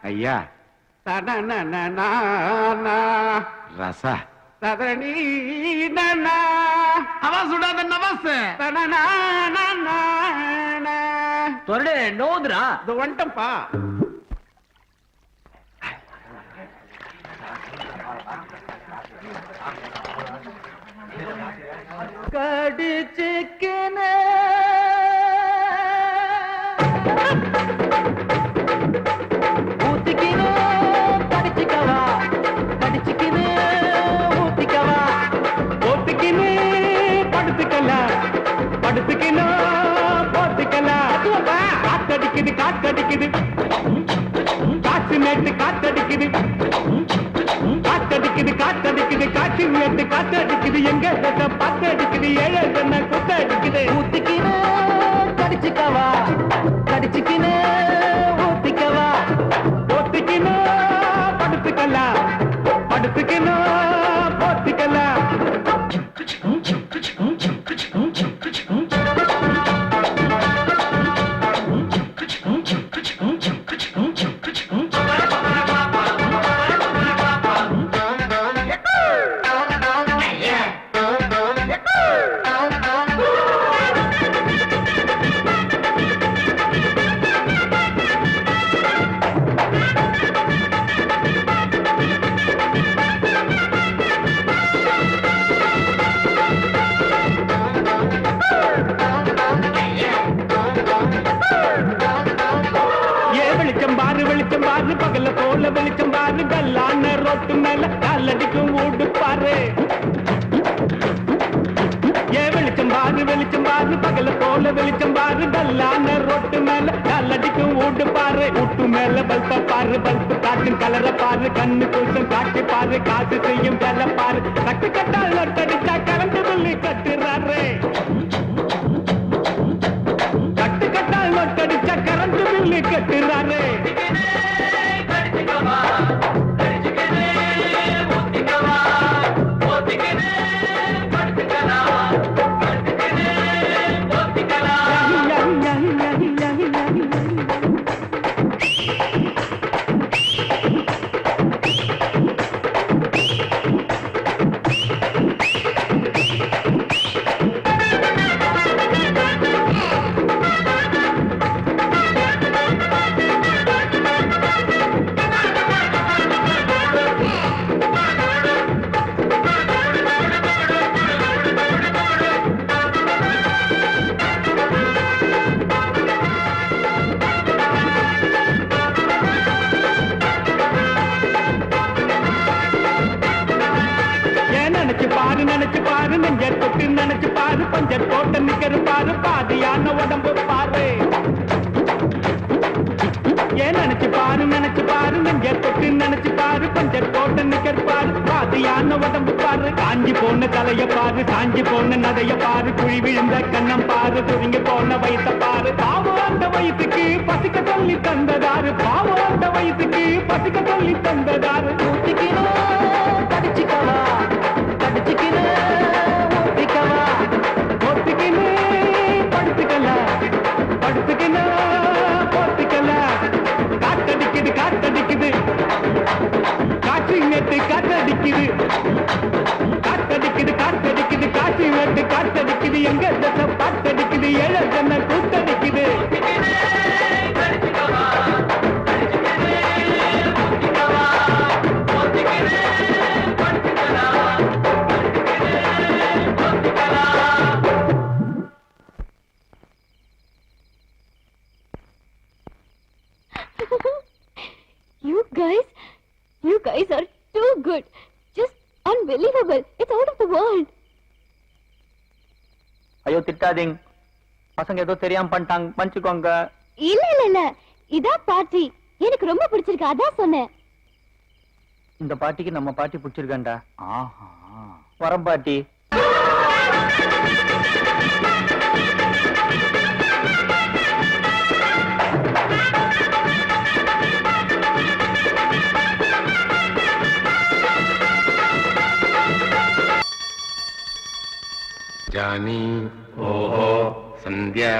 ஐயா ரசா சுடாத நவாஸ் நோதுரா இது வந்துட்டம்பா. கடிச்சுக்கின ஊத்திக்கின கடிச்சுக்கவா கடிச்சுக்கின ஊத்திக்கவா ஊத்திக்கின படுத்துக்கலாம் படுத்துக்கினோம் போத்துக்கலாம். காத்தடிக்குது காத்தடிக்குது காற்று நேற்று காத்தடிக்குது காத்தடிக்குது காத்தடிக்குது காற்று நேற்று காத்தடிக்குது எங்க பாத்தடிக்குது ஏழை குத்தடிக்குது. ஊத்திக்கினு கடிச்சுக்கவா கடிச்சுக்கினு ஊத்திக்கவா ஊத்திக்கினு படுத்துக்கலாம் படுத்துக்கினு போத்துக்கலாம். பகல போல வெளிச்சம் பாரு கல்லான ரோட்டு மேல காலடிக்கும் ஊடு பாரு. ஏ வெளிச்சம் பாரு பகல போல வெளிச்சம் பாரு கல்லான ரோட்டு மேல காலடிக்கும் ஊடு பாரு. ஊட்டு மேல பல்ப பாரு பல்பு காட்டும் கலர பாரு கண்ணு கூசம் காட்சி பாரு காசு செய்யும் வேலை பாரு. கட்டு கட்டால் நொட்டடிச்சா கரண்ட் பில்லு கட்டுறாரு கட்டு கட்டால் நொட்டடிச்சா கரண்ட் பில்லு கட்டுறாரு. நினைச்சு பாரு நெஞ்ச தொட்டு நினைச்சு பாரு பஞ்சர் போட்ட நிக்கிற பாரு பாதியான உடம்பு பாரு. ஏன் நினைச்சு பாரு நெஞ்ச தொட்டு நினைச்சு பாரு பஞ்சர் போட்ட நிக்கிற பாரு பாதியான உடம்பு பாரு. காஞ்சி போன தலைய பாரு காஞ்சி போன நதைய பாரு குழி விழுந்த கண்ணம் பாரு துருங்கி போன வயச பாரு. பாவம் அந்த வயசுக்கு பசிக்க சொல்லி தந்ததாரு பாவம் அந்த வயசுக்கு பசிக்க சொல்லி தந்ததாரு. கடிச்சுக்கவா கடிச்சுக்கினு ஊத்திக்கவா ஊத்திக்கினு படுத்துக்கலாம் படுத்துக்கினு போத்துக்கலாம். காத்தடிக்குது காத்தடிக்குது காற்று நேற்று காத்தடிக்குது காத்தடிக்குது காத்தடிக்குது காற்று நேற்று காத்தடிக்குது எங்க தசை பாத்தடிக்குது ஏழை தன்னை கூத்தடிக்குது. You guys are too good. Just unbelievable. It's out of the world. ஐயோ திட்டாதீங்க பசங்க ஏதோ தெரியாம பண்ணிட்டாங்க மன்னிச்சுக்கோங்க. இல்ல இதான் பாட்டி எனக்கு ரொம்ப பிடிச்சிருக்கு அதான் சொன்னேன். இந்த பாட்டிக்கு நம்ம பாட்டி பிடிச்சிருக்கேன்டா. ஆஹா வரம் பாட்டி. जानी ओहो संध्या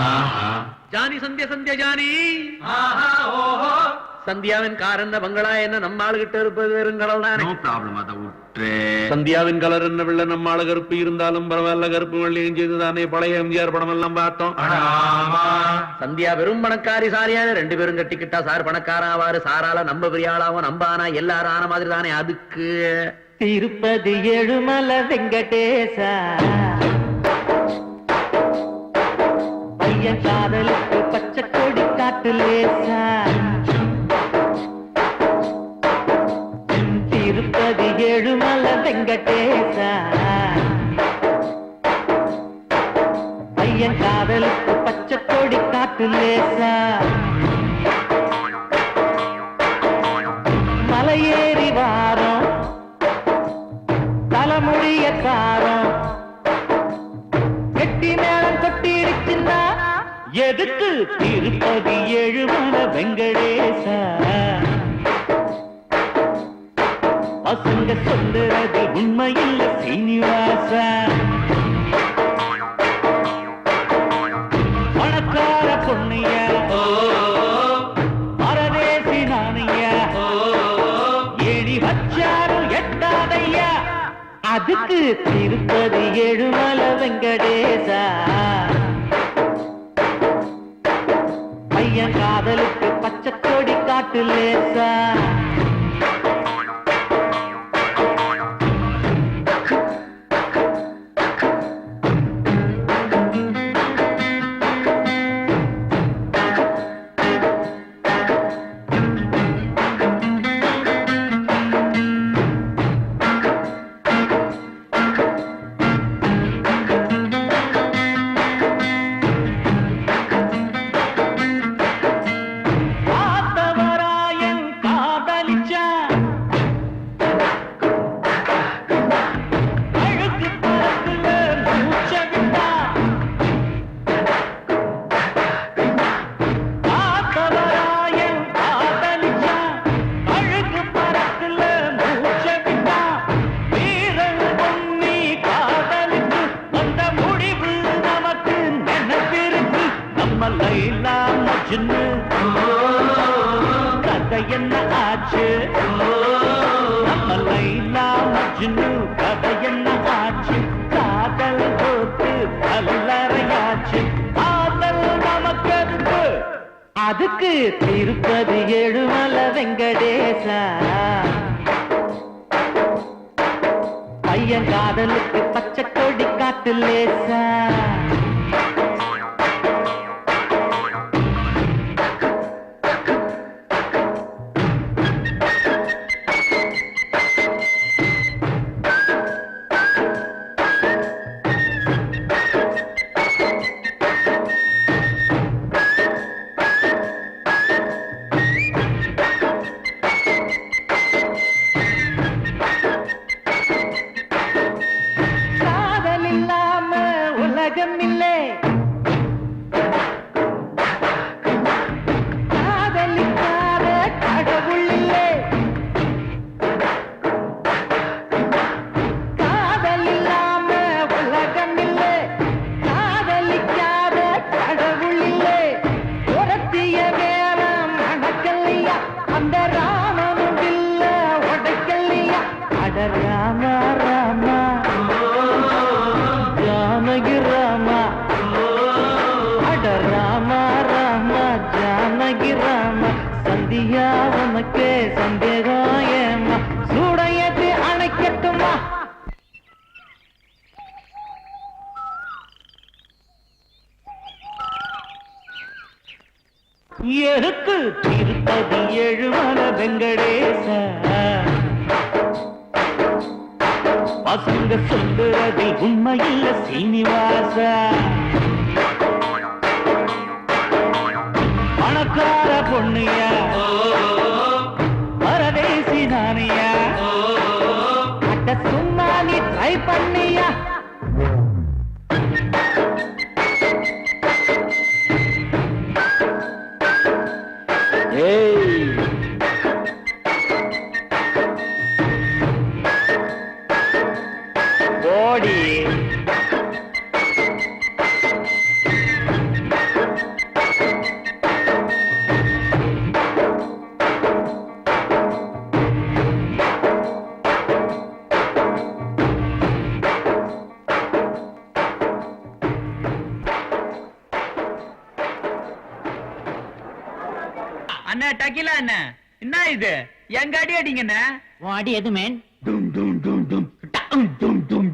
आहा ஜானி சந்திய சந்திய ஜானி சந்தியாவின் கார் என்ன பங்களா என்ன நம்ம ஆளுகிட்ட இருப்பது வெறுங்கடல் தானே. நோ ப்ராப்ளம், அதை விட்டு. சந்தியாவின் கலர் என்ன வெள்ள நம்ம ஆளு கருப்பு இருந்தாலும் பரவாயில்ல, கருப்பு வெள்ளையும் செய்து தானே பழைய எம்ஜிஆர் படம் எல்லாம் பார்த்தோம். சந்தியா வெறும் பணக்காரி சாரியான 2 பேரும் கட்டிக்கிட்டா சார் பணக்காராவாரு, சாரால நம்ம பெரிய ஆளாவும் நம்ம ஆனா எல்லாரும் ஆன மாதிரி தானே. அதுக்கு திருப்பதி ஏழுமலை வெங்கடேசா பையன் காதலுக்கு பச்சை கொடி காட்டு லேசா. திருப்பதி ஏழுமலை வெங்கடேசா பையன் காதலுக்கு பச்சை கொடி காட்டு லேசா. மலையேறி வாரம் தலைமுடிய காரம் கெட்டி மேளம் கொட்டிடுச்சுன்னா எதுக்கு திருப்பதி ஏழுமலை வெங்கடேசா. பசங்க சொல்லுறது உண்மையில்ல சீனிவாசா. பணக்கார பொண்ணையா பரதேசி நானையா ஏணி வச்சாரும் எட்டாதையா. அதுக்கு திருப்பதி ஏழுமலை வெங்கடேசா பையன் காதலுக்கு பச்சை கொடி காட்டு லேசா. கதை என்ன ஆச்சு நம்ம லைலா மஜ்னு, கதை என்ன ஆச்சு காதல் போட்டு கல்லறையாச்சு. காதல் நமக்கு அதுக்கு திருப்பதி ஏழுமலை வெங்கடேசா பையன் காதலுக்கு பச்சை கொடி காட்டு லேசா. ராமா ராமா ஜானகி ராமா அட ராமா ராமா ஜானகி ராமா சந்தியா உனக்கே சந்தேகம் ஏமா சூடையத்தை அணைக்கட்டுமா. எதுக்கு திருப்பதி ஏழுமலை வெங்கடேசா பசங்க சொல்லுறதில் உண்மையில்ல சீனிவாசா. பணக்கார பொண்ணுயா பரதேசி நானியா அட்ட சும்மா நீ ட்ரை பண்ணியா. ஓடி அண்ணா டக்கிலா அண்ணா என்ன இது எங்க அடி அடிங்கண்ணா உன் அடி எது மேன்? டும் டும் டும் டும் டும் டும் டும்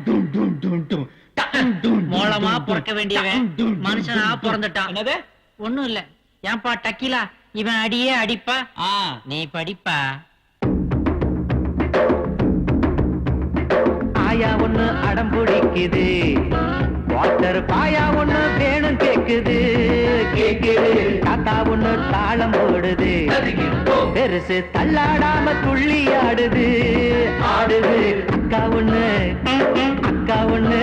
டும் டும் டும் டும் டும் டும் மூலமா பிறக்க வேண்டியவன் மனுஷனா பிறந்துட்டான். என்னது? ஒண்ணும் இல்ல. ஏன்பா டக்கிலா இவன் அடியே அடிப்பா, நீ படிப்பா. ஆயா ஒண்ணு அடம் பிடிக்குது, வாட்டர் பாயா ஒண்ணு வேணும் கேக்குது கேக்குது. தாத்தா ஒண்ணு தாளம் போடுது, பெருசு தள்ளாடாம துள்ளி ஆடுது ஆடுது. அக்கா ஒண்ணு அக்கா ஒண்ணு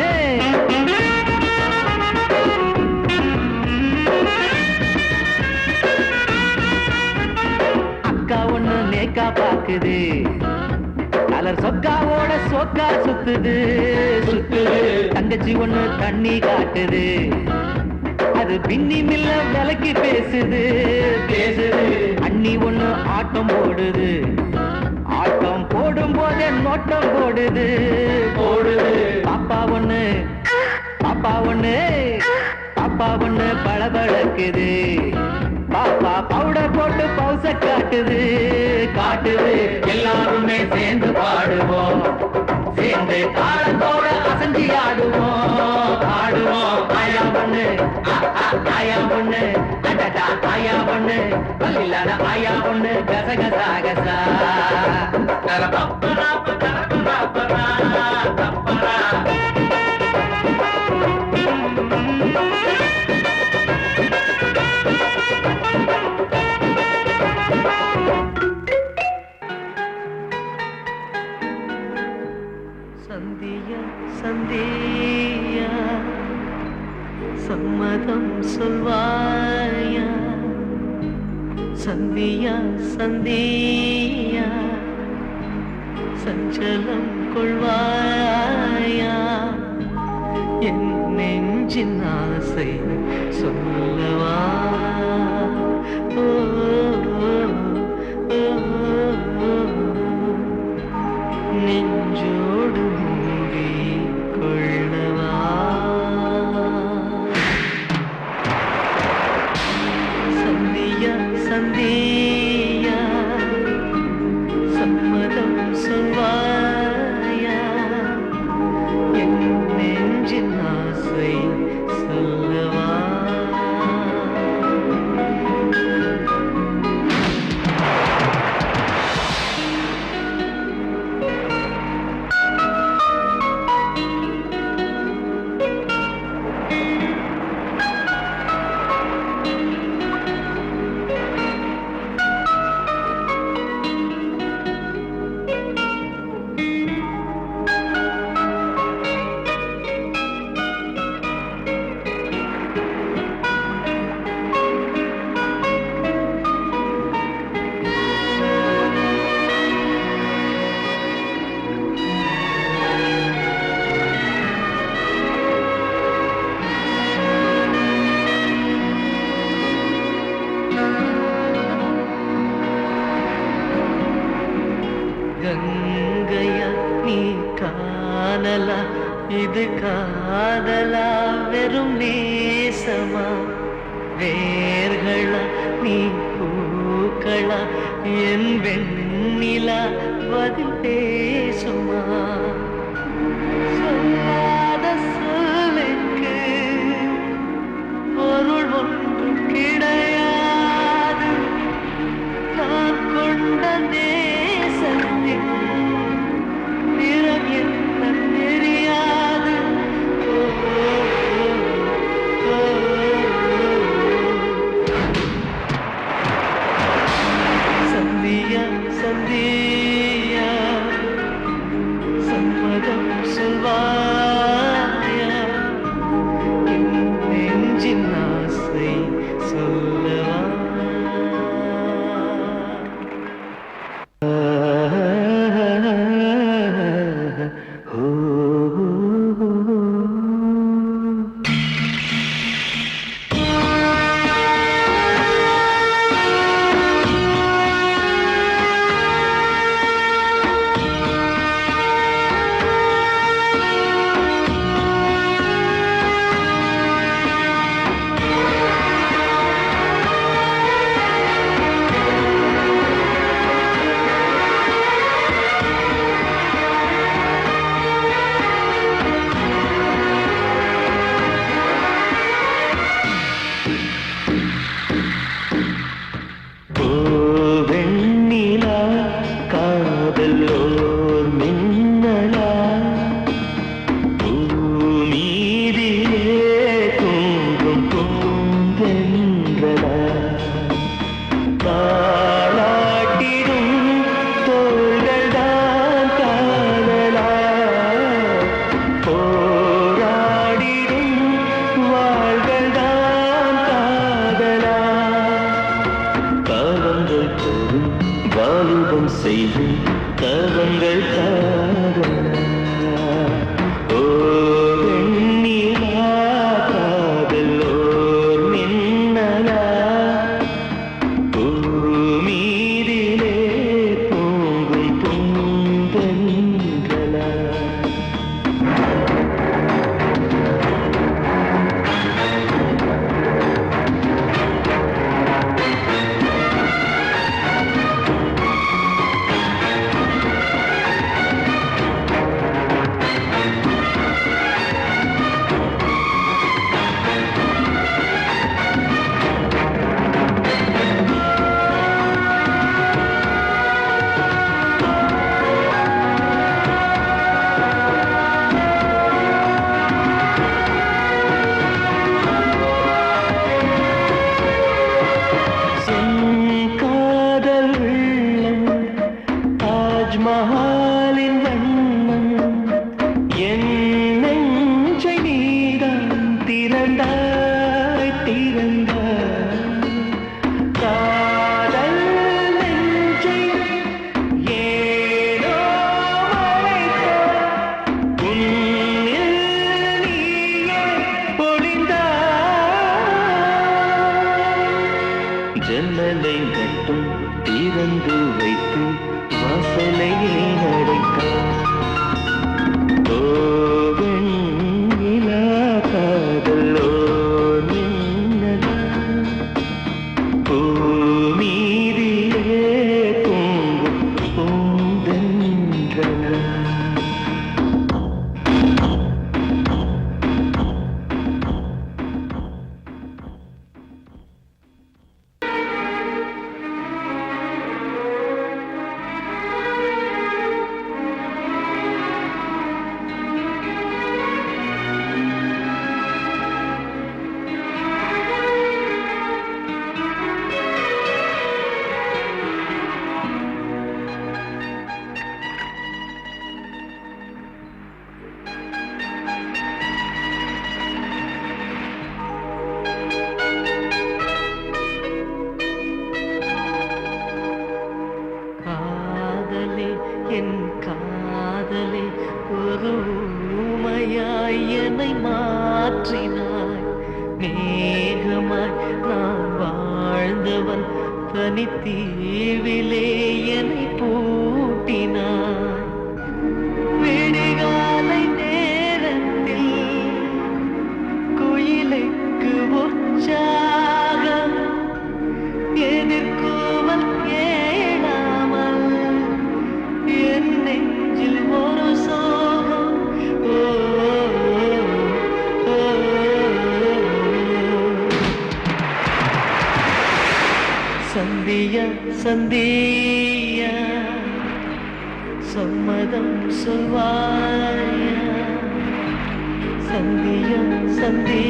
அக்கா ஒண்ணு நேக்கா பாக்குது, கலர் சொக்காவோட சொக்கா சுத்துது சுத்துது. தங்கச்சி ஒண்ணு தண்ணி காட்டுது, அது பின்னி மில்ல விலைக்கு பேசுது பேசுது. அண்ணி ஒண்ணு ஆட்டம் போடுது, ஆட்டம் போடும் போதே நோட்டம் போடுது போடுது. பாப்பா ஒண்ணு பாப்பா ஒண்ணு பாப்பா ஒண்ணு பளபளக்குது, பாப்பா பவுடர் போட்டு பவுச காட்டுது காட்டுது. எல்லாருமே சேர்ந்து பாடுவோம், சேர்ந்து தாளத்தோட அசஞ்சி ஆடுவோம் ஆடுவோம். ஆயா பொண்ணு ஆயா பொண்ணு அடடா ஆயா பொண்ணு பல்லில்லாத ஆயா பொண்ணு கசகசா கசா தப்பரா தப்பரா தப்பரா. சந்தியா சந்தியா சம்மதம் சொல்வாயா, சந்தியா சந்தியா சஞ்சலம் கொள்வாயா. என் நெஞ்சின் ஆசை சொல்லவா ஓ, ஓ, ஓ, நெஞ்சோடு மூடி கொள்ளவா. சந்தியா சந்தியா சம்மதம் சொல்வாயா, என் நெஞ்சின் ஆசை சொல்லவா. கங்கையா நீ காணலா, இது காதலா வெறும் நேசமா. வேர்களா நீ பூக்களா, என் வெண்ணிலா பதில் பேசுமா. சொல்லாத சொல்லுக்கு பொருள் ஒன்று கிடையாது, நான் கொண்ட நேசத்தின் நிறம் என்ன தெரியாது. ஓ, ஓ, ஓ, சந்தியா சந்தியா சம்மதம் சொல்வாயா, என் நெஞ்சின் ஆசை சொல்லவா. செய்யும் தவங்கள் காதலா ஓ வெண்ணிலா காதல் ஓர் மின்னலா பூமீதிலே தூங்கும் பூந்தென்றலா தாஜ்மஹாலின் வண்ணம் என் நெஞ்சை நீதான் திறந்தாய் காதல் நெஞ்சை ஏனோ மறைத்தாய் உன்னில் நீயே பொழிந்தாய் ஜன்னலை மட்டும் திறந்து வைத்து வாசலையே அடைத்தாய் ஓ வெண்ணிலா காதலோ மின்னலா பூமீதிலே தூங்கும் பூந்தென்றலா என் காதலே ஒரு ஊமையாய் என்னை மாற்றினாய் மேகமாய் நான் வாழ்ந்தவன் தனித்தீவிலே என்னை பூட்டினாய் விடிகாலை நேரத்தில் குயிலுக்கு உற்சாகம் எதிர்கூவல் கேளாமல் என் நெஞ்சில் ஒரு சோகம் சந்தியா சந்தியா சம்மதம் சொல்வாயா சந்தியா சந்தியா